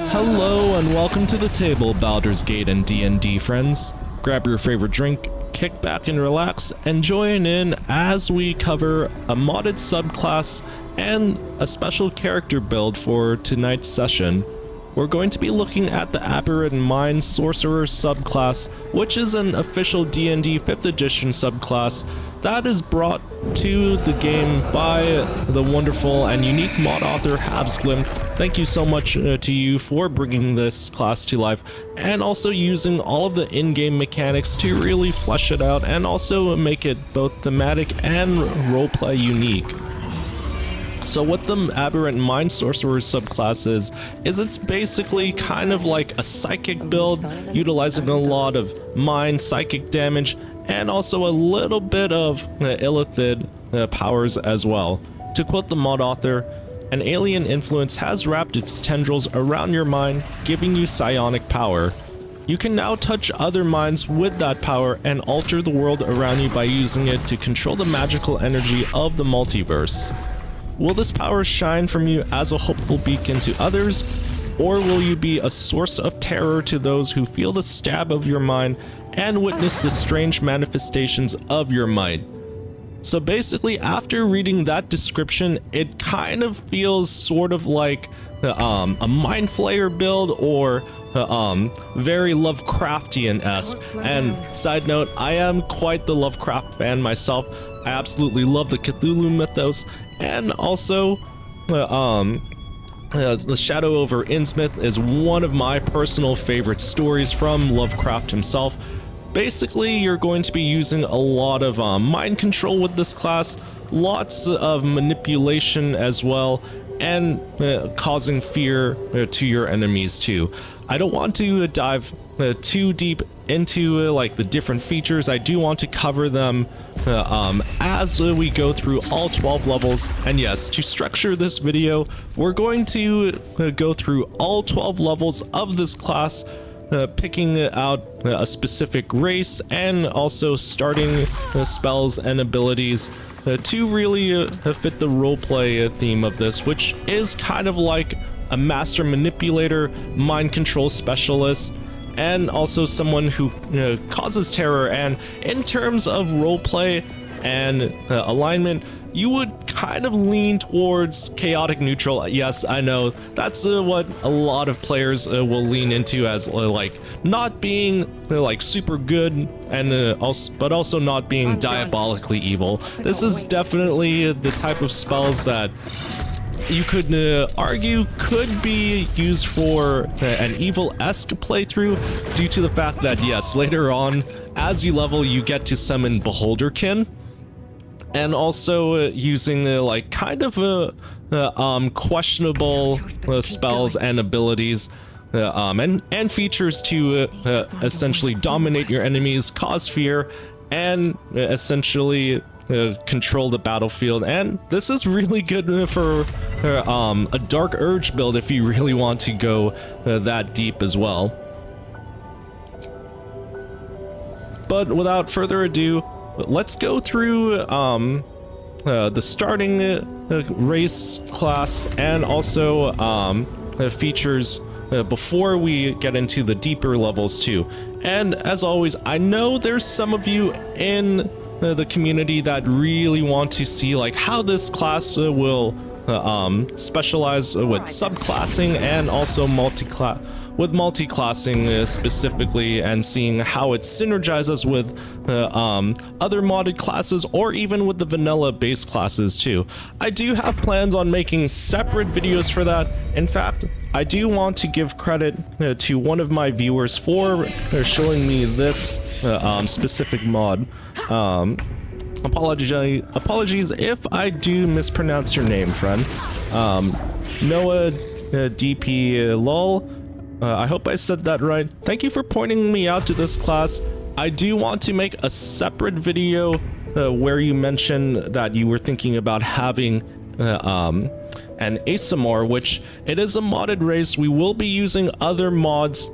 Hello and welcome to the table, Baldurs Gate and DND friends. Grab your favorite drink, kick back and relax, and join in as we cover a modded subclass and a special character build for tonight's session. We're going to be looking at the Aberrant Mind Sorcerer subclass, which is an official D&D 5th edition subclass that is brought to the game by the wonderful and unique mod author Habsglim. Thank you so much to you for bringing this class to life and also using all of the in-game mechanics to really flesh it out and also make it both thematic and roleplay unique. So what the Aberrant Mind Sorcerer subclass is it's basically kind of like a psychic build, utilizing a lot of mind psychic damage and also a little bit of illithid powers as well. To quote the mod author, an alien influence has wrapped its tendrils around your mind, giving you psionic power. You can now touch other minds with that power and alter the world around you by using it to control the magical energy of the multiverse. Will this power shine from you as a hopeful beacon to others, or will you be a source of terror to those who feel the stab of your mind and witness the strange manifestations of your might? So basically, after reading that description, it kind of feels sort of like a Mind Flayer build or very Lovecraftian-esque. And side note, I am quite the Lovecraft fan myself. I absolutely love the Cthulhu mythos, and also The Shadow over Innsmouth is one of my personal favorite stories from Lovecraft himself. Basically, you're going to be using a lot of mind control with this class, lots of manipulation as well, and causing fear to your enemies too. I don't want to dive too deep into like the different features. I do want to cover them as we go through all 12 levels. And yes, to structure this video, we're going to go through all 12 levels of this class, picking out a specific race and also starting spells and abilities to really fit the roleplay theme of this, which is kind of like a master manipulator, mind control specialist, and also someone who causes terror. And in terms of roleplay and alignment, you would kind of lean towards chaotic neutral. Yes, I know that's what a lot of players will lean into, as like not being like super good and but also not being diabolically evil. This is definitely the type of spells that you could argue could be used for an evil-esque playthrough, due to the fact that yes, later on as you level you get to summon Beholderkin, and also using like kind of questionable spells and abilities and features to essentially dominate your enemies, cause fear, and essentially control the battlefield. And this is really good for a Dark Urge build if you really want to go that deep as well. But without further ado, let's go through the starting race, class, and also features before we get into the deeper levels too. And as always, I know there's some of you in the community that really want to see like how this class will specialize with subclassing and also multi-classing specifically, and seeing how it synergizes with other modded classes or even with the vanilla base classes too. I do have plans on making separate videos for that. In fact, I do want to give credit to one of my viewers for showing me this specific mod. Apologies if I do mispronounce your name, friend. Noah DP lol. I hope I said that right. Thank you for pointing me out to this class. I do want to make a separate video where you mentioned that you were thinking about having an Asimar, which it is a modded race. We will be using other mods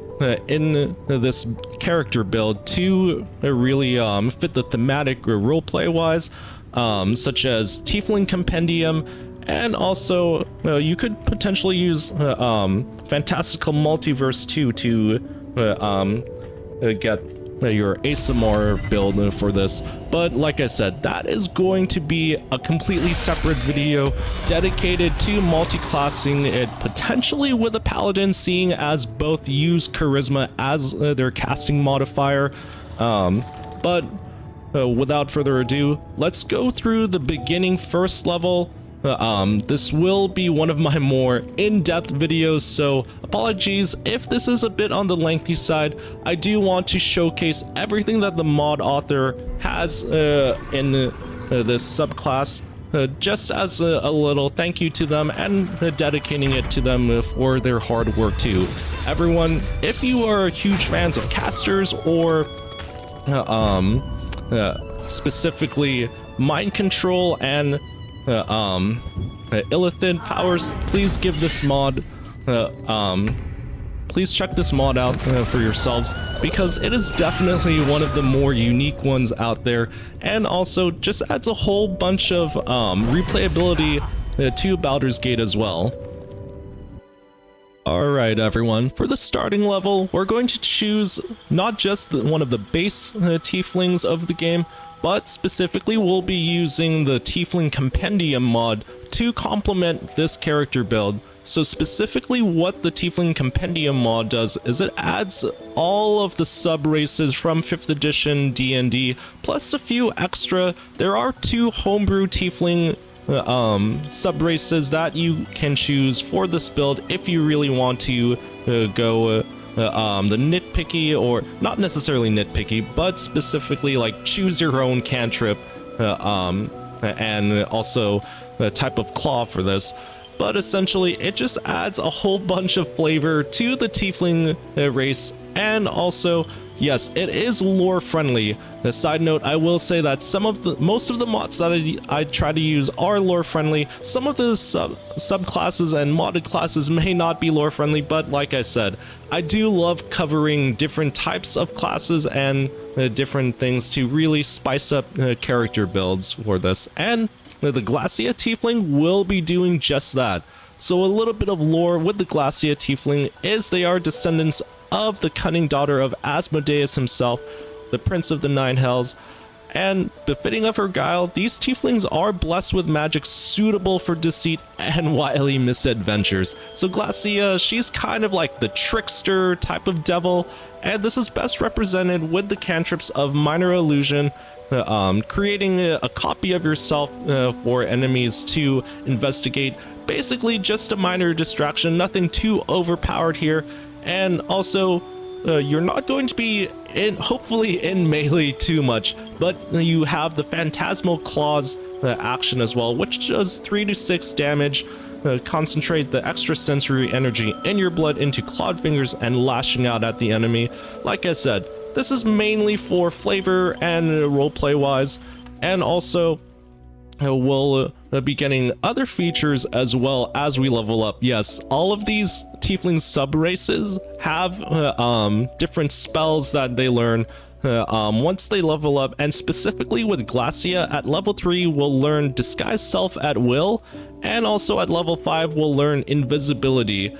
in this character build to really fit the thematic roleplay wise, such as Tiefling Compendium And also, you could potentially use Fantastical Multiverse 2 to get your ASMR build for this. But like I said, that is going to be a completely separate video dedicated to multi-classing it potentially with a paladin, seeing as both use charisma as their casting modifier. But without further ado, let's go through the beginning first level. This will be one of my more in-depth videos, so apologies if this is a bit on the lengthy side. I do want to showcase everything that the mod author has in this subclass, just as a little thank you to them and dedicating it to them for their hard work too. Everyone, if you are huge fans of casters or specifically mind control and illithid powers, please give this mod please check this mod out for yourselves, because it is definitely one of the more unique ones out there, and also just adds a whole bunch of replayability to Baldur's Gate as well. Alright everyone, for the starting level, we're going to choose not just one of the base tieflings of the game, but specifically we'll be using the Tiefling Compendium mod to complement this character build. So specifically what the Tiefling Compendium mod does is it adds all of the sub-races from 5th edition D&D, plus a few extra. There are 2 homebrew Tiefling sub-races that you can choose for this build if you really want to go the nitpicky, or not necessarily nitpicky, but specifically like choose your own cantrip, and also the type of claw for this. But essentially it just adds a whole bunch of flavor to the Tiefling race, and also yes, it is lore friendly. A side note, I will say that most of the mods that I try to use are lore friendly. Some of the subclasses and modded classes may not be lore friendly, but like I said, I do love covering different types of classes and different things to really spice up character builds for this. And the Glacia Tiefling will be doing just that. So a little bit of lore with the Glacia Tiefling is they are descendants of the cunning daughter of Asmodeus himself, the Prince of the Nine Hells, and befitting of her guile, these tieflings are blessed with magic suitable for deceit and wily misadventures. So Glacia, she's kind of like the trickster type of devil, and this is best represented with the cantrips of Minor Illusion, creating a copy of yourself for enemies to investigate. Basically just a minor distraction, nothing too overpowered here. And also, you're not going to be hopefully in melee too much, but you have the Phantasmal Claws action as well, which does 3 to 6 damage. Concentrate the extrasensory energy in your blood into clawed fingers and lashing out at the enemy. Like I said, this is mainly for flavor and roleplay wise, and also we'll be getting other features as well as we level up. Yes, all of these Tiefling sub-races have different spells that they learn once they level up, and specifically with Glacia, at level 3 we'll learn Disguise Self at will, and also at level 5 we'll learn Invisibility,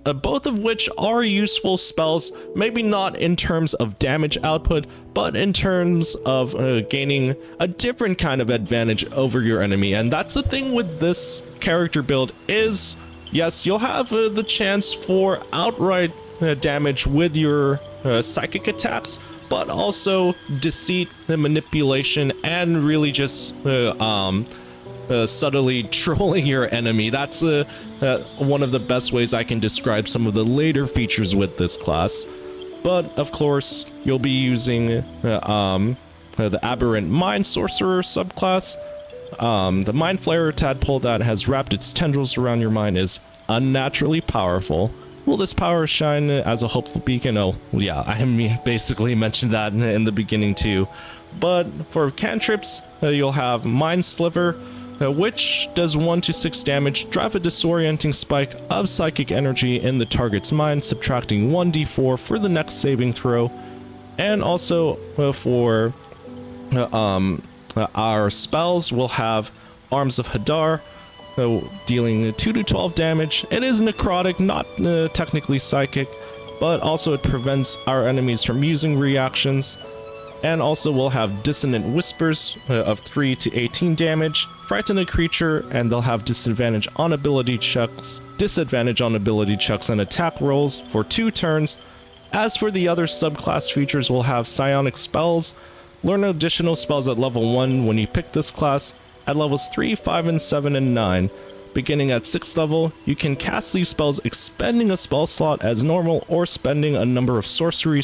both of which are useful spells, maybe not in terms of damage output, but in terms of gaining a different kind of advantage over your enemy. And that's the thing with this character build is, yes, you'll have the chance for outright damage with your psychic attacks, but also deceit and manipulation, and really just subtly trolling your enemy. That's one of the best ways I can describe some of the later features with this class. But of course, you'll be using the Aberrant Mind Sorcerer subclass. The Mind Flayer tadpole that has wrapped its tendrils around your mind is unnaturally powerful. Will this power shine as a hopeful beacon? Oh, yeah, I basically mentioned that in the beginning too. But for cantrips, you'll have Mind Sliver, which does 1 to 6 damage, drive a disorienting spike of psychic energy in the target's mind, subtracting 1d4 for the next saving throw. And also for our spells, we'll have Arms of Hadar, dealing 2 to 12 damage. It is necrotic, not technically psychic, but also it prevents our enemies from using reactions. And also we'll have Dissonant Whispers of 3 to 18 damage, frighten a creature, and they'll have disadvantage on ability checks and attack rolls for 2 turns. As for the other subclass features, we'll have Psionic Spells. Learn additional spells at level 1 when you pick this class. At levels 3, 5, and 7, and 9. Beginning at 6th level, you can cast these spells expending a spell slot as normal or spending a number of sorcery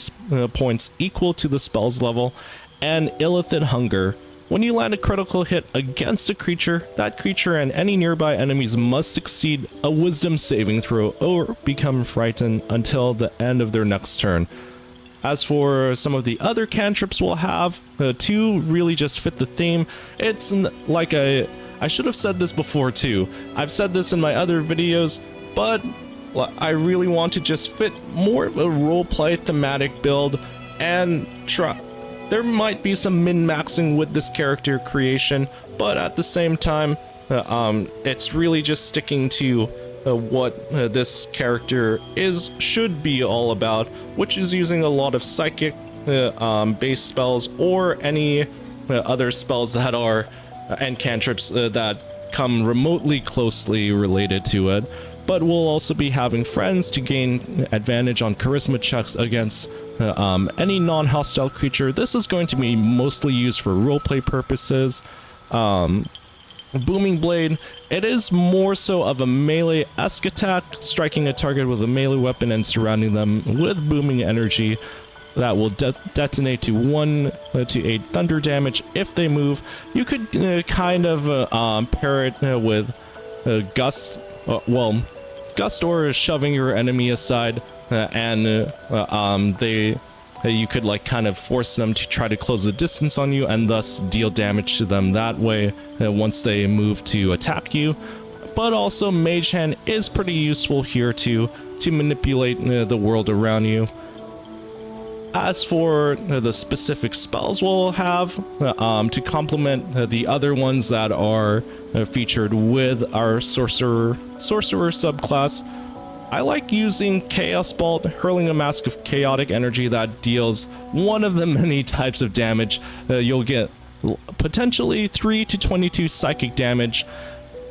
points equal to the spell's level. And Illithid Hunger. When you land a critical hit against a creature, that creature and any nearby enemies must succeed a wisdom saving throw or become frightened until the end of their next turn. As for some of the other cantrips we'll have, 2 really just fit the theme. It's like I should have said this before too. I've said this in my other videos, but I really want to just fit more of a roleplay thematic build and try. There might be some min-maxing with this character creation, but at the same time, it's really just sticking to what this character should be all about, which is using a lot of psychic base spells or any other spells that are and cantrips that come remotely closely related to it. But we'll also be having friends to gain advantage on charisma checks against any non-hostile creature. This is going to be mostly used for roleplay purposes. Booming Blade, it is more so of a melee-esque attack, striking a target with a melee weapon and surrounding them with booming energy that will detonate to 1 to 8 thunder damage if they move. You could kind of pair it with Gust, Gust or shoving your enemy aside, and you could like kind of force them to try to close the distance on you and thus deal damage to them that way once they move to attack you. But also Mage Hand is pretty useful here too, to manipulate the world around you. As for the specific spells we'll have to complement the other ones that are featured with our sorcerer subclass, I like using Chaos Bolt, hurling a mask of chaotic energy that deals one of the many types of damage. You'll get potentially 3 to 22 psychic damage.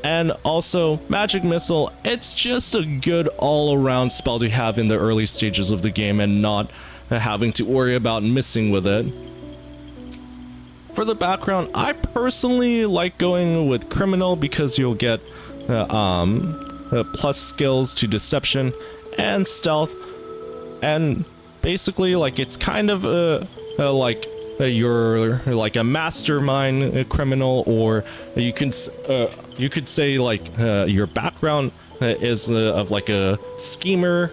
And also Magic Missile, it's just a good all-around spell to have in the early stages of the game and not having to worry about missing with it. For the background, I personally like going with Criminal because you'll get plus skills to Deception and Stealth, and basically like it's kind of you're like a mastermind criminal, or you could say like your background is of like a schemer.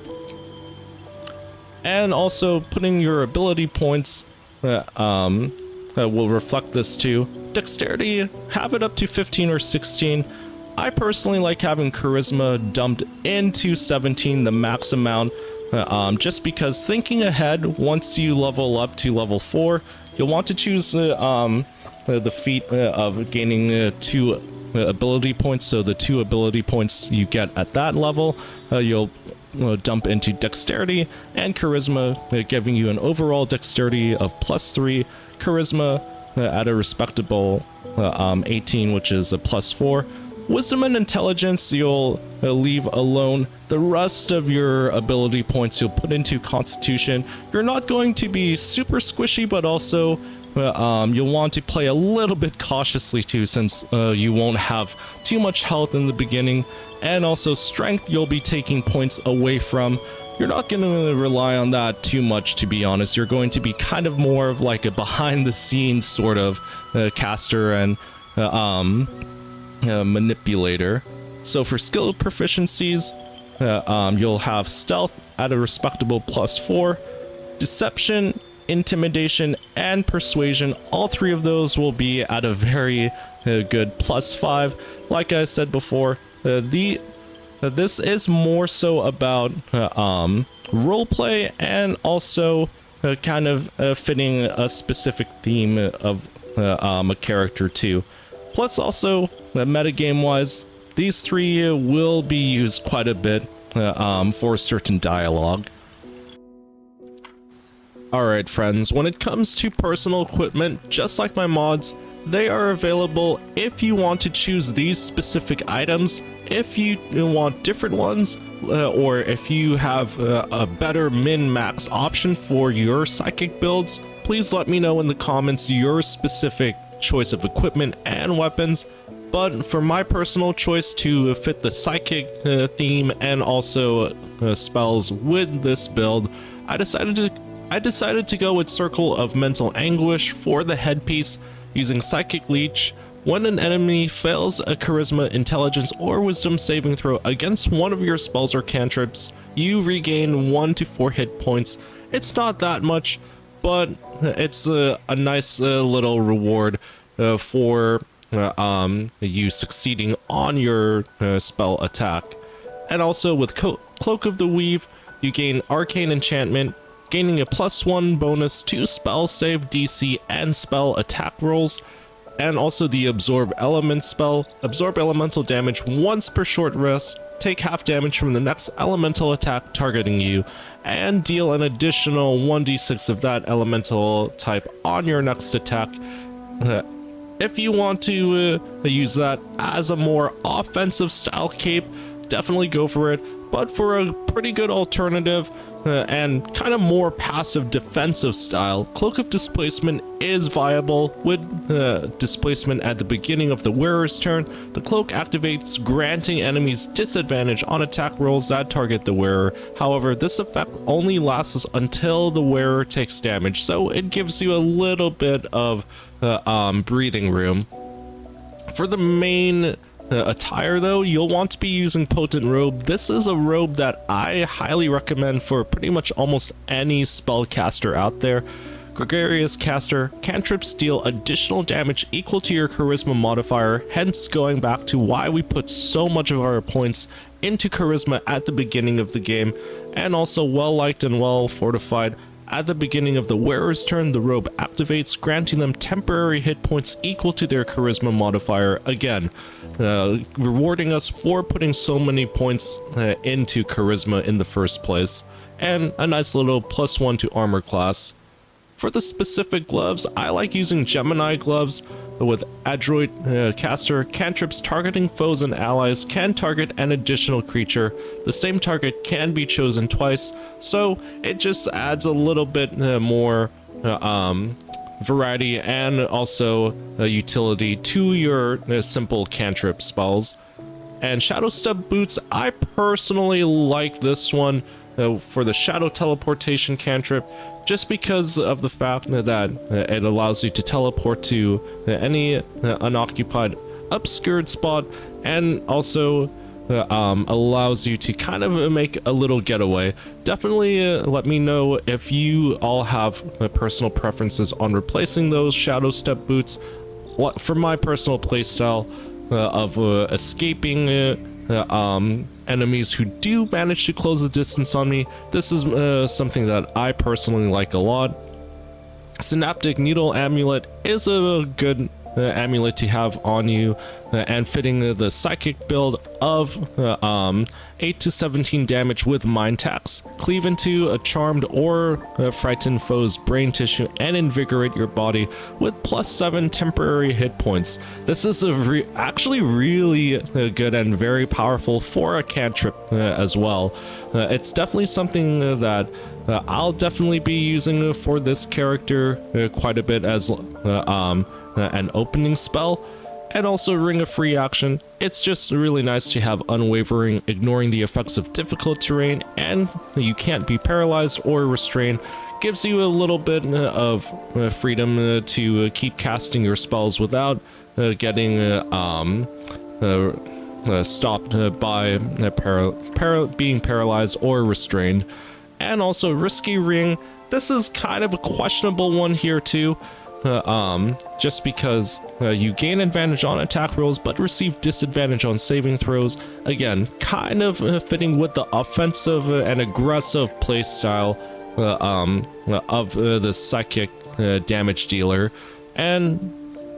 And also putting your ability points will reflect this too. Dexterity, have it up to 15 or 16. I personally like having Charisma dumped into 17, the max amount, just because thinking ahead, once you level up to level 4, you'll want to choose the feat of gaining 2 ability points. So the 2 ability points you get at that level, you'll dump into Dexterity and Charisma, giving you an overall Dexterity of +3, Charisma at a respectable 18, which is a +4. Wisdom and Intelligence you'll leave alone. The rest of your ability points you'll put into Constitution. You're not going to be super squishy, but also you'll want to play a little bit cautiously too, since you won't have too much health in the beginning. And also Strength you'll be taking points away from. You're not going to rely on that too much, to be honest. You're going to be kind of more of like a behind the scenes sort of caster and manipulator. So for skill proficiencies, you'll have Stealth at a respectable +4, Deception, Intimidation, and Persuasion. All 3 of those will be at a very good +5. Like I said before, this is more so about roleplay and also kind of fitting a specific theme of a character too. Plus also metagame wise, these three will be used quite a bit for certain dialogue. Alright friends, when it comes to personal equipment, just like my mods, they are available if you want to choose these specific items, if you want different ones, or if you have a better min-max option for your psychic builds. Please let me know in the comments your specific choice of equipment and weapons. But for my personal choice to fit the psychic theme and also spells with this build, I decided to go with Circle of Mental Anguish for the headpiece, using Psychic Leech. When an enemy fails a Charisma, Intelligence, or Wisdom saving throw against one of your spells or cantrips, you regain 1 to 4 hit points. It's not that much, but it's a nice little reward for you succeeding on your spell attack. And also with Cloak of the Weave, you gain Arcane Enchantment, gaining a +1 bonus to spell save DC and spell attack rolls, and also the Absorb Element spell. Absorb elemental damage once per short rest, take half damage from the next elemental attack targeting you, and deal an additional 1d6 of that elemental type on your next attack. If you want to use that as a more offensive style cape, definitely go for it. But for a pretty good alternative and kind of more passive defensive style, Cloak of Displacement is viable. With displacement at the beginning of the wearer's turn, the cloak activates, granting enemies disadvantage on attack rolls that target the wearer. However, this effect only lasts until the wearer takes damage, so it gives you a little bit of breathing room. For the main attire though, you'll want to be using Potent Robe. This is a robe that I highly recommend for pretty much almost any spellcaster out there. Gregarious Caster, cantrips deal additional damage equal to your Charisma modifier, hence going back to why we put so much of our points into Charisma at the beginning of the game, and also well liked and well fortified. At the beginning of the wearer's turn, the robe activates, granting them temporary hit points equal to their Charisma modifier, again, rewarding us for putting so many points into Charisma in the first place, and a nice little +1 to armor class. For the specific gloves, I like using Gemini gloves. With Adroit Caster, cantrips targeting foes and allies can target an additional creature. The same target can be chosen twice, so it just adds a little bit more variety and also utility to your simple cantrip spells. And Shadow Step Boots, I personally like this one for the Shadow Teleportation cantrip, just because of the fact that it allows you to teleport to any unoccupied obscured spot, and also allows you to kind of make a little getaway. Definitely let me know if you all have personal preferences on replacing those Shadow Step Boots. For my personal playstyle of escaping enemies who do manage to close the distance on me, this is something that I personally like a lot. Synaptic Needle Amulet is a good amulet to have on you, and fitting the psychic build of 8 to 17 damage with mind tax, cleave into a charmed or frightened foe's brain tissue and invigorate your body with +7 temporary hit points. This is actually really good and very powerful for a cantrip as well. It's definitely something that I'll definitely be using for this character quite a bit as an opening spell, and also Ring of Free Action. It's just really nice to have Unwavering, ignoring the effects of difficult terrain, and you can't be paralyzed or restrained. Gives you a little bit of freedom to keep casting your spells without getting stopped by being paralyzed or restrained. And also Risky Ring. This is kind of a questionable one here too. Just because you gain advantage on attack rolls but receive disadvantage on saving throws. Again, kind of fitting with the offensive and aggressive playstyle of the psychic damage dealer. And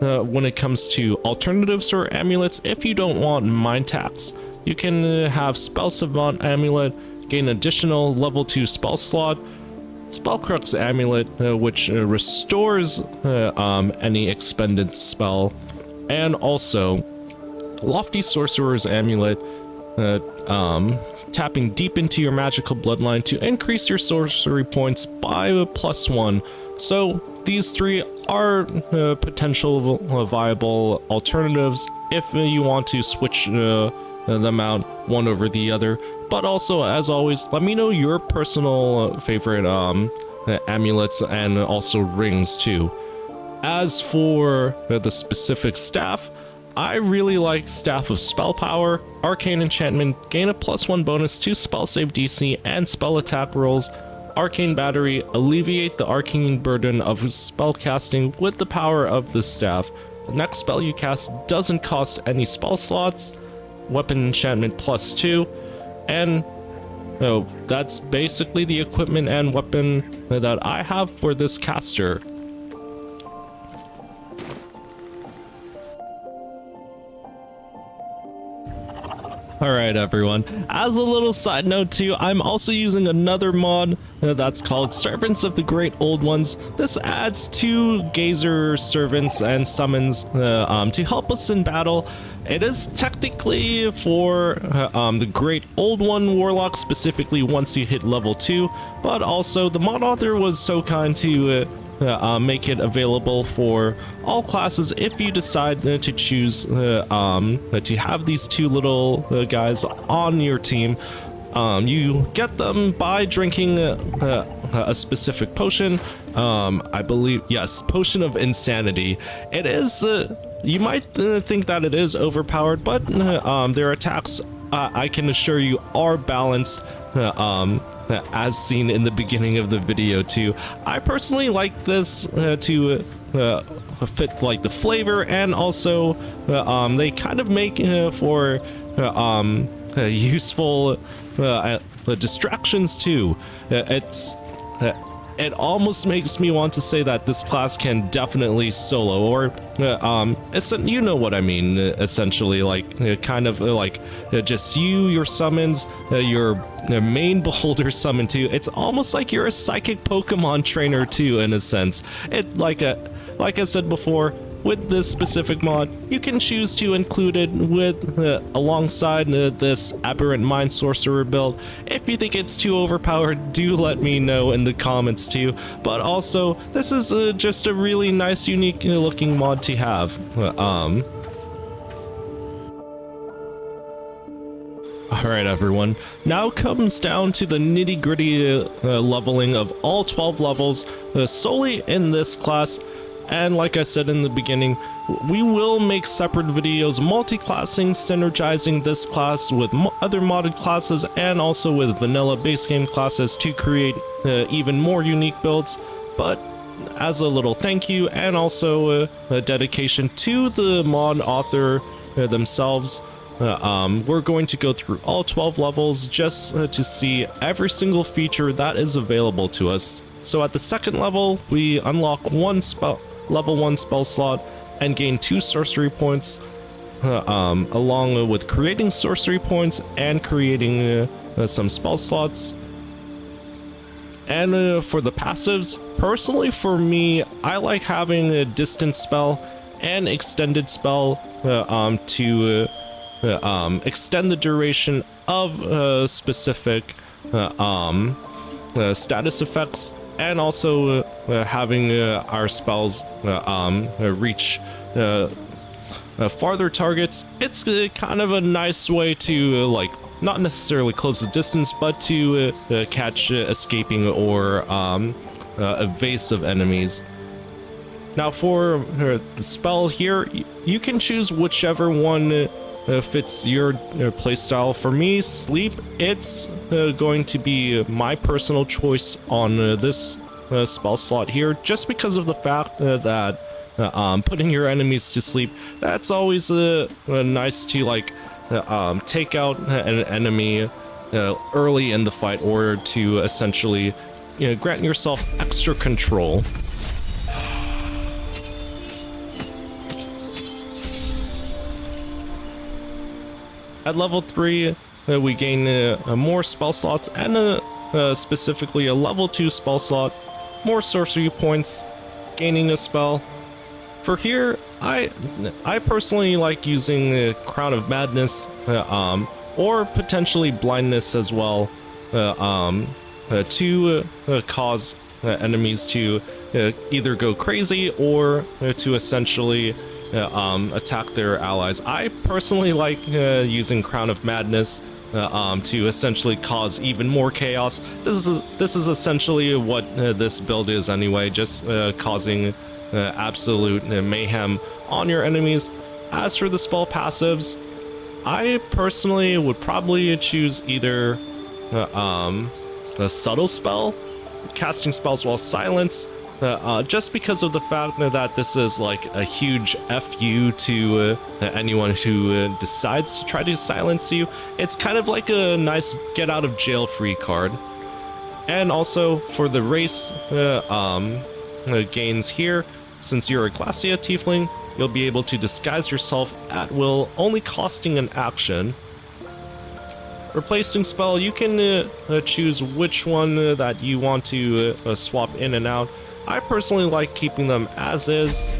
when it comes to alternatives or amulets, if you don't want mind tax, you can have Spell Savant Amulet, gain additional level 2 spell slot, Spellcrux Amulet, which restores any expended spell, and also Lofty Sorcerer's Amulet, tapping deep into your magical bloodline to increase your sorcery points by +1. So these three are potential viable alternatives if you want to switch them out one over the other. But also, as always, let me know your personal favorite amulets and also rings too. As for the specific staff, I really like Staff of Spell Power, Arcane Enchantment, gain a +1 bonus to spell save DC and spell attack rolls. Arcane Battery, alleviate the arcane burden of spellcasting with the power of the staff. The next spell you cast doesn't cost any spell slots. Weapon Enchantment +2, and that's basically the equipment and weapon that I have for this caster. Alright everyone, as a little side note too, I'm also using another mod that's called Servants of the Great Old Ones. This adds 2 Gazer servants and summons to help us in battle. It is technically for the Great Old One Warlock, specifically once you hit level 2, but also the mod author was so kind to make it available for all classes if you decide to choose to have these 2 little guys on your team. You get them by drinking a specific potion. I believe, yes, Potion of Insanity. It is, you might think that it is overpowered, but their attacks, I can assure you, are balanced. As seen in the beginning of the video too. I personally like this to fit like the flavor, and also they kind of make for useful distractions too. It almost makes me want to say that this class can definitely solo, or it's, you know what I mean, essentially, like kind of like just your summons, your main beholder summon too. It's almost like you're a psychic Pokemon trainer too, in a sense. It like I said before, with this specific mod, you can choose to include it with alongside this Aberrant Mind Sorcerer build. If you think it's too overpowered, do let me know in the comments too. But also, this is just a really nice, unique looking mod to have. Alright everyone, now comes down to the nitty gritty leveling of all 12 levels solely in this class. And like I said in the beginning, we will make separate videos multi-classing, synergizing this class with other modded classes and also with vanilla base game classes to create even more unique builds. But as a little thank you and also a dedication to the mod author themselves, we're going to go through all 12 levels just to see every single feature that is available to us. So at the second level, we unlock level 1 spell slot and gain 2 sorcery points, along with creating sorcery points and creating some spell slots. And for the passives, personally for me, I like having a distance spell and extended spell to extend the duration of specific status effects, and also having our spells reach farther targets. It's kind of a nice way to like not necessarily close the distance, but to catch escaping or evasive enemies. Now for the spell here, you can choose whichever one fits your playstyle. For me, Sleep, it's going to be my personal choice on this spell slot here, just because of the fact that putting your enemies to sleep, that's always nice to like take out an enemy early in the fight, or to essentially grant yourself extra control. At level 3, we gain more spell slots and specifically a level 2 spell slot, more sorcery points, gaining a spell. For here, I personally like using Crown of Madness or potentially Blindness as well to cause enemies to either go crazy or to essentially attack their allies. I personally like using Crown of Madness to essentially cause even more chaos. This is essentially what this build is anyway, just causing absolute mayhem on your enemies. As for the spell passives, I personally would probably choose either a subtle spell, casting spells while silence, just because of the fact that this is like a huge FU to anyone who decides to try to silence you. It's kind of like a nice get out of jail free card. And also for the race gains here, since you're a Glacia Tiefling, you'll be able to disguise yourself at will, only costing an action. Replacing spell, you can choose which one that you want to swap in and out. I personally like keeping them as is.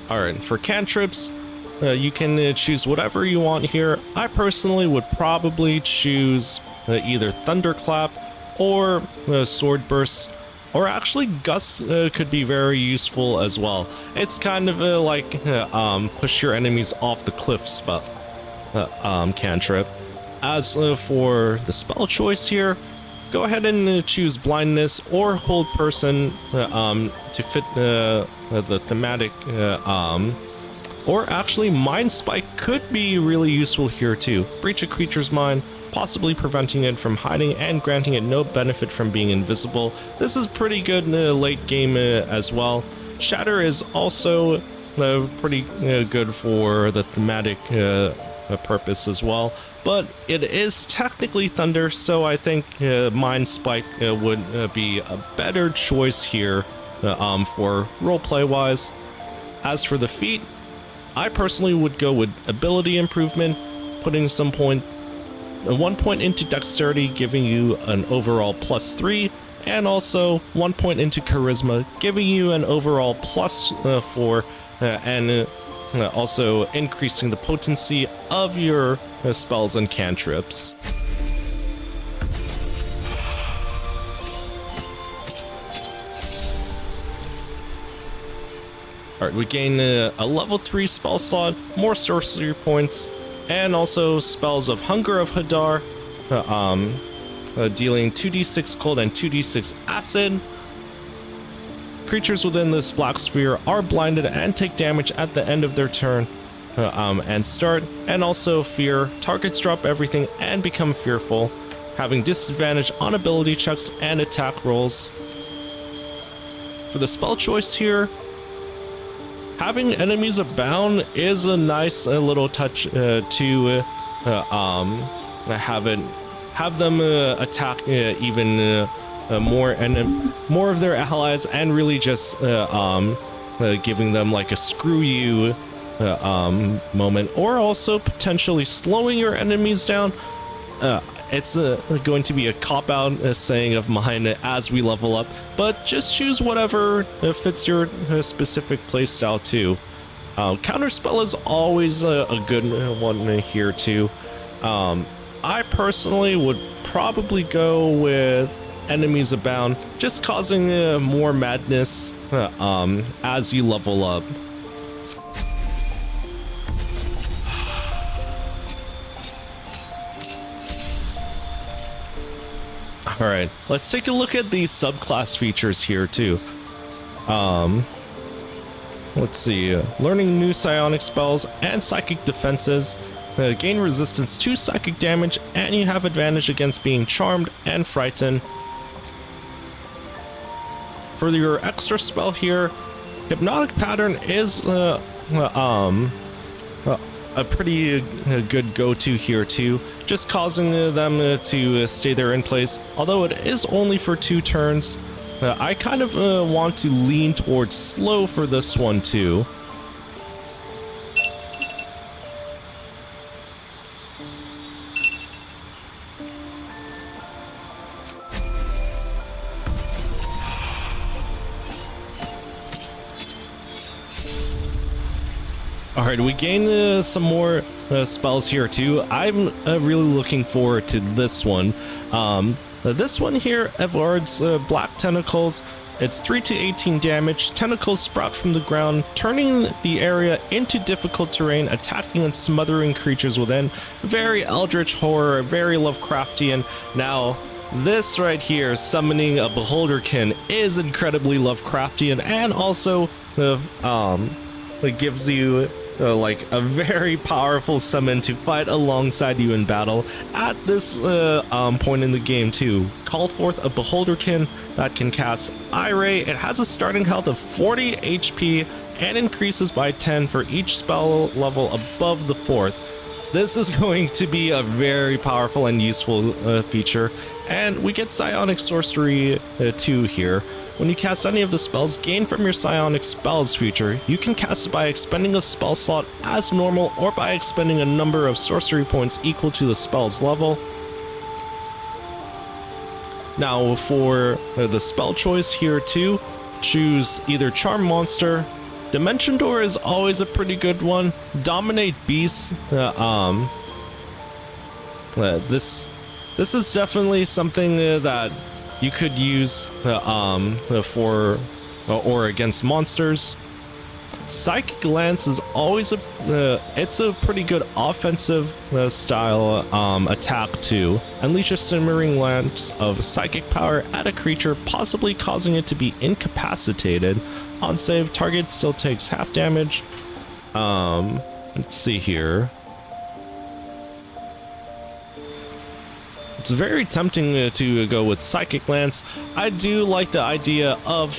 Alright, for cantrips, you can choose whatever you want here. I personally would probably choose either Thunderclap or Sword Burst, or actually Gust could be very useful as well. It's kind of like push your enemies off the cliff spell cantrip. As for the spell choice here, go ahead and choose Blindness or Hold Person to fit the thematic, or actually Mind Spike could be really useful here too. Breach a creature's mind, possibly preventing it from hiding and granting it no benefit from being invisible. This is pretty good in the late game as well. Shatter is also pretty good for the thematic purpose as well, but it is technically Thunder, so I think Mind Spike would be a better choice here for roleplay wise. As for the feat, I personally would go with Ability Improvement, putting 1 point into Dexterity, giving you an overall +3, and also 1 point into Charisma, giving you an overall +4, and also increasing the potency of your spells and cantrips. Alright, we gain a level 3 spell slot, more sorcery points, and also spells of Hunger of Hadar, dealing 2d6 cold and 2d6 acid. Creatures within this black sphere are blinded and take damage at the end of their turn and start, and also fear. Targets drop everything and become fearful, having disadvantage on ability checks and attack rolls. For the spell choice here, having enemies abound is a nice little touch to have them attack even more and more of their allies, and really just giving them like a screw you moment, or also potentially slowing your enemies down. It's going to be a cop-out saying of mine as we level up, but just choose whatever fits your specific playstyle too. Counterspell is always a good one here too. I personally would probably go with Enemies Abound, just causing more madness as you level up. Alright, let's take a look at the subclass features here too. Let's see, learning new psionic spells and psychic defenses, gain resistance to psychic damage, and you have advantage against being charmed and frightened. For your extra spell here, Hypnotic Pattern is a pretty good go-to here too, just causing them to stay there in place, although it is only for 2 turns. I kind of want to lean towards slow for this one too. Alright, we gain some more spells here too. I'm really looking forward to this one. This one here, Evard's Black Tentacles. It's 3 to 18 damage. Tentacles sprout from the ground, turning the area into difficult terrain, attacking and smothering creatures within. Very eldritch horror, very Lovecraftian. Now, this right here, summoning a Beholderkin, is incredibly Lovecraftian, and also it gives you like a very powerful summon to fight alongside you in battle at this point in the game too. Call forth a Beholderkin that can cast Eye Ray. It has a starting health of 40 HP and increases by 10 for each spell level above the 4th. This is going to be a very powerful and useful feature, and we get Psionic Sorcery 2 here. When you cast any of the spells gained from your Psionic Spells feature, you can cast it by expending a spell slot as normal or by expending a number of sorcery points equal to the spell's level. Now for the spell choice here too, choose either Charm Monster. Dimension Door is always a pretty good one. Dominate Beasts. This is definitely something that you could use for or against monsters. Psychic Lance is always it's a pretty good offensive style attack too. Unleash a simmering lance of psychic power at a creature, possibly causing it to be incapacitated. On save, target still takes half damage. Let's see here. It's very tempting to go with Psychic Lance. I do like the idea of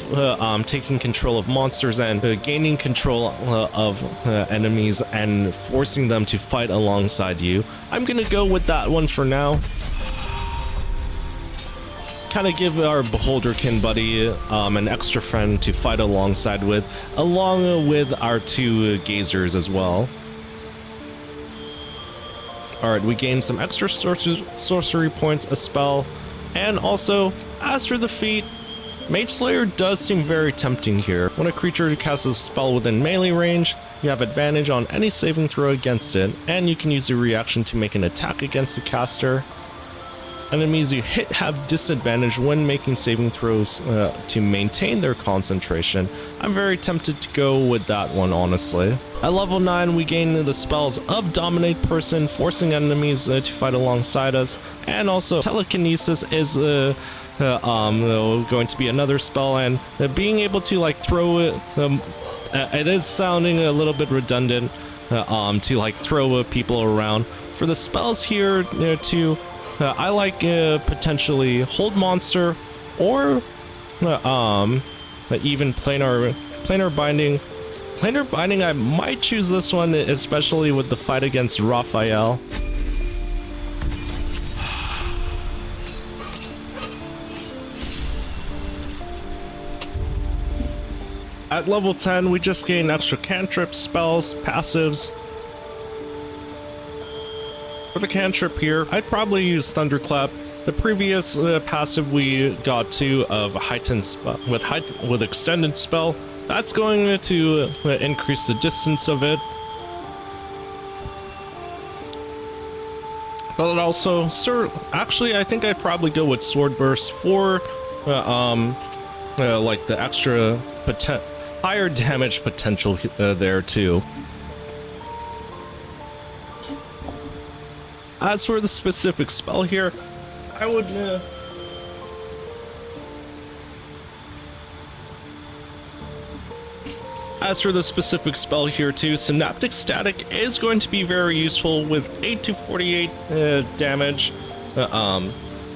taking control of monsters and gaining control of enemies and forcing them to fight alongside you. I'm gonna go with that one for now. Kind of give our Beholderkin buddy an extra friend to fight alongside with, along with our 2 Gazers as well. Alright, we gain some extra sorcery points, a spell, and also, as for the feat, Mage Slayer does seem very tempting here. When a creature casts a spell within melee range, you have advantage on any saving throw against it, and you can use the reaction to make an attack against the caster. Enemies you hit have disadvantage when making saving throws to maintain their concentration. I'm very tempted to go with that one, honestly. At level 9, we gain the spells of Dominate Person, forcing enemies to fight alongside us, and also Telekinesis is going to be another spell, and being able to like throw it, it is sounding a little bit redundant to like throw people around. For the spells here too, I like potentially Hold Monster or even Planar Binding. Planar Binding, I might choose this one, especially with the fight against Raphael. At level 10, we just gain extra cantrips, spells, passives. For the cantrip here, I'd probably use Thunderclap. The previous passive we got to of heightened spell with extended spell, that's going to increase the distance of it. But also, actually, I think I'd probably go with Sword Burst for like the extra higher damage potential there too. As for the specific spell here, I would as for the specific spell here too, Synaptic Static is going to be very useful with 8 to 48 damage.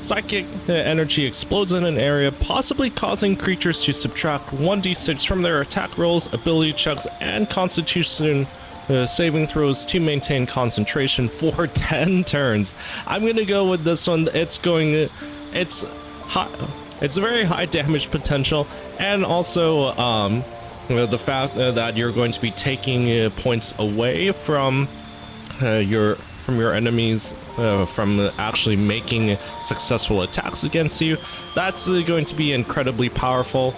Psychic energy explodes in an area, possibly causing creatures to subtract 1d6 from their attack rolls, ability checks, and constitution saving throws to maintain concentration for 10 turns. I'm gonna go with this one. It's It's a very high damage potential, and also the fact that you're going to be taking points away from your enemies from actually making successful attacks against you. That's going to be incredibly powerful.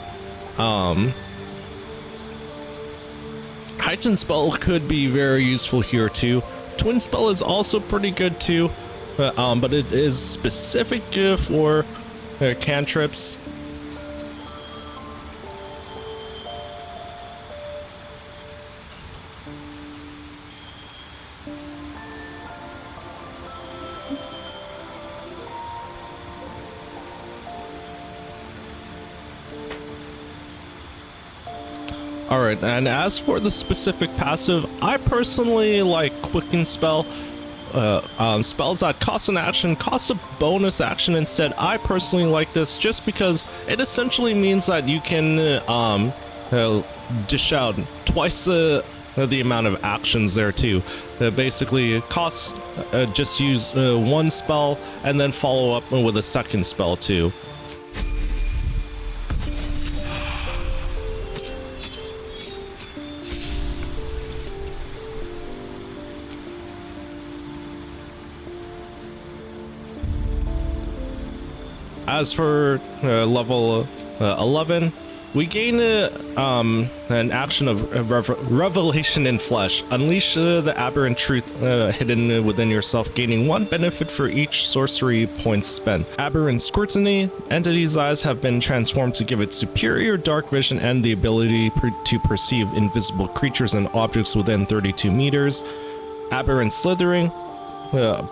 Heightened Spell could be very useful here too. Twin Spell is also pretty good too, but it is specific for cantrips. Alright, and as for the specific passive, I personally like Quicken Spell. Spells that cost an action, cost a bonus action instead. I personally like this just because it essentially means that you can dish out twice the amount of actions there too. Basically, it costs just use one spell and then follow up with a second spell too. As for level 11, we gain an action of Revelation in Flesh. Unleash the aberrant truth hidden within yourself, gaining 1 benefit for each sorcery points spent. Aberrant Scrutiny. Entity's eyes have been transformed to give it superior dark vision and the ability to perceive invisible creatures and objects within 32 meters. Aberrant Slithering.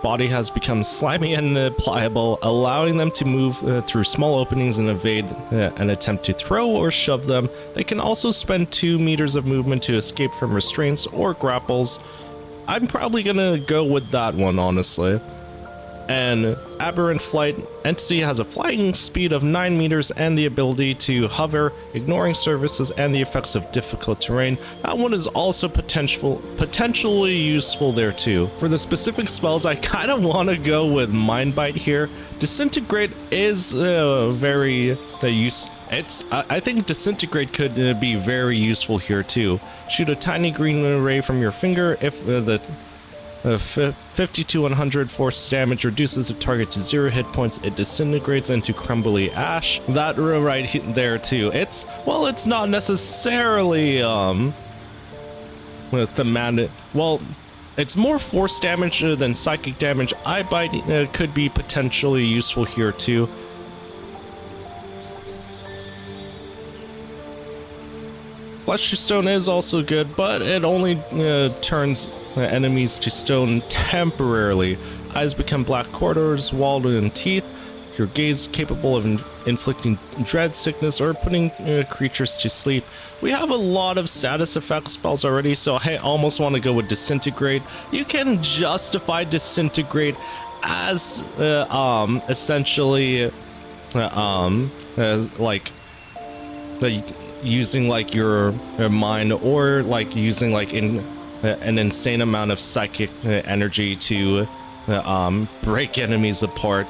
Body has become slimy and pliable, allowing them to move through small openings and evade an attempt to throw or shove them. They can also spend 2 meters of movement to escape from restraints or grapples. I'm probably gonna go with that one, honestly. And Aberrant Flight. Entity has a flying speed of 9 meters and the ability to hover, ignoring surfaces and the effects of difficult terrain. That one is also potentially useful there too. For the specific spells, I kind of want to go with Mind Bite here. Disintegrate is very I think Disintegrate could be very useful here too. Shoot a tiny green ray from your finger. If the 50 to 100 force damage reduces the target to 0 hit points, it disintegrates into crumbly ash. That right there too. It's not necessarily thematic. Well, it's more force damage than psychic damage. Eye Bite could be potentially useful here too. Flesh to Stone is also good, but it only turns enemies to stone temporarily. Eyes become black corridors, walled in teeth. Your gaze capable of inflicting dread, sickness, or putting creatures to sleep. We have a lot of status effect spells already, so I almost want to go with Disintegrate. You can justify Disintegrate as essentially like using like your mind, or like using like an insane amount of psychic energy to break enemies apart.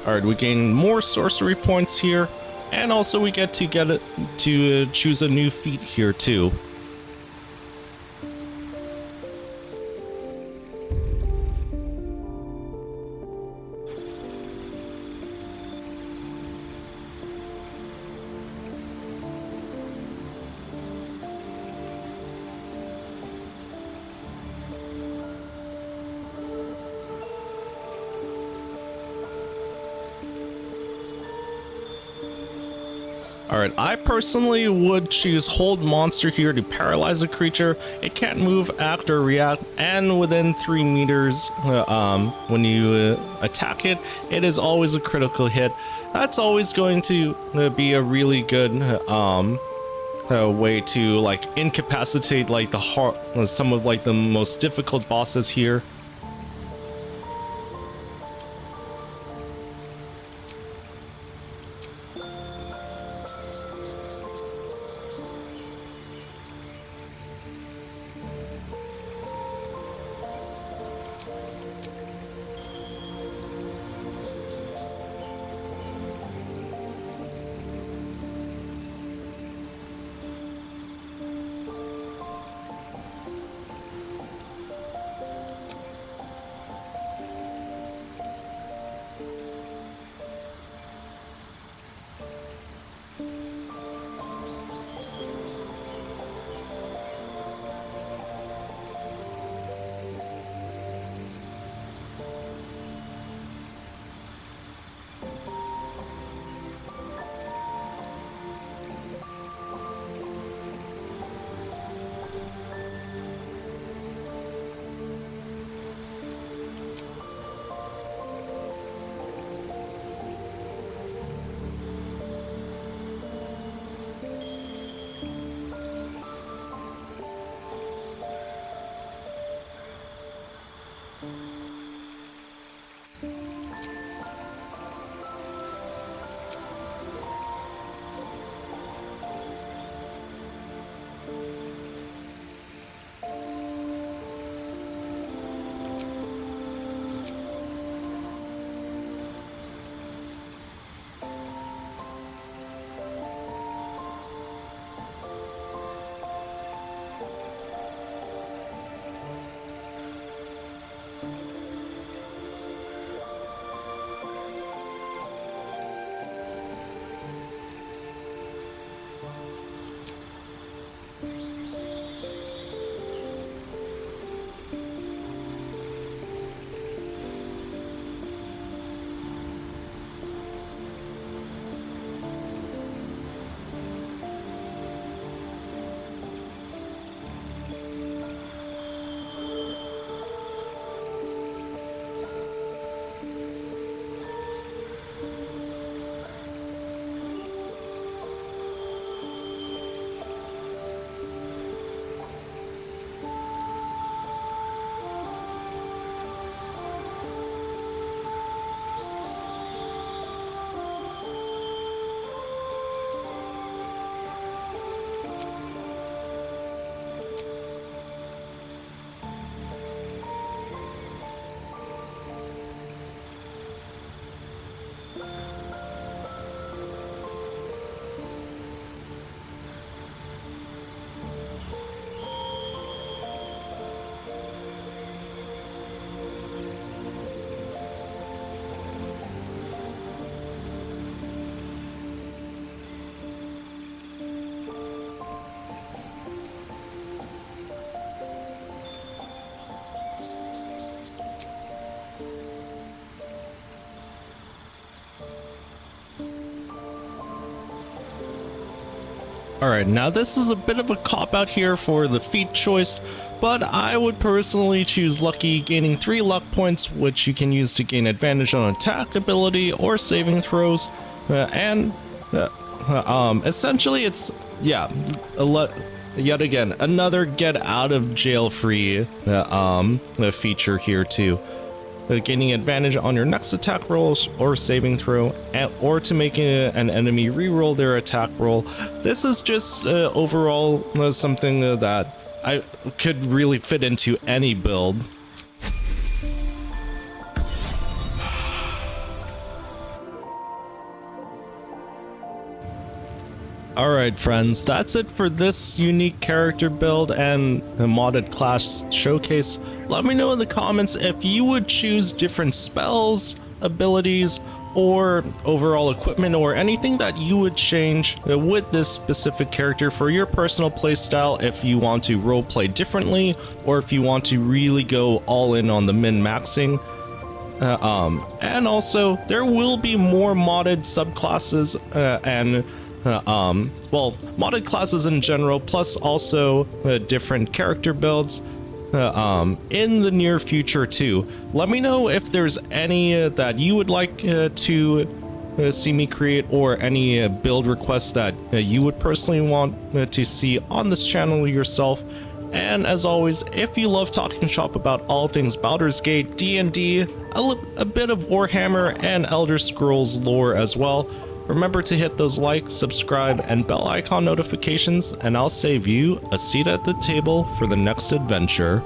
Alright, we gain more sorcery points here, and also we get to choose a new feat here too. Alright, I personally would choose Hold Monster here to paralyze a creature. It can't move, act, or react, and within 3 meters when you attack it, it is always a critical hit. That's always going to be a really good way to like incapacitate like some of like the most difficult bosses here. Alright, now this is a bit of a cop-out here for the feat choice, but I would personally choose Lucky, gaining 3 luck points, which you can use to gain advantage on attack ability or saving throws, essentially it's, yeah, yet again, another get out of jail free feature here too. Gaining advantage on your next attack rolls or saving throw, or to make an enemy re-roll their attack roll. This is just overall something that I could really fit into any build. Alright friends, that's it for this unique character build and the modded class showcase. Let me know in the comments if you would choose different spells, abilities, or overall equipment, or anything that you would change with this specific character for your personal playstyle, if you want to roleplay differently, or if you want to really go all in on the min-maxing. And also, there will be more modded subclasses well, modded classes in general, plus also different character builds in the near future too. Let me know if there's any that you would like to see me create, or any build requests that you would personally want to see on this channel yourself. And as always, if you love talking shop about all things Baldurs Gate, D&D, a bit of Warhammer and Elder Scrolls lore as well, remember to hit those like, subscribe, and bell icon notifications, and I'll save you a seat at the table for the next adventure.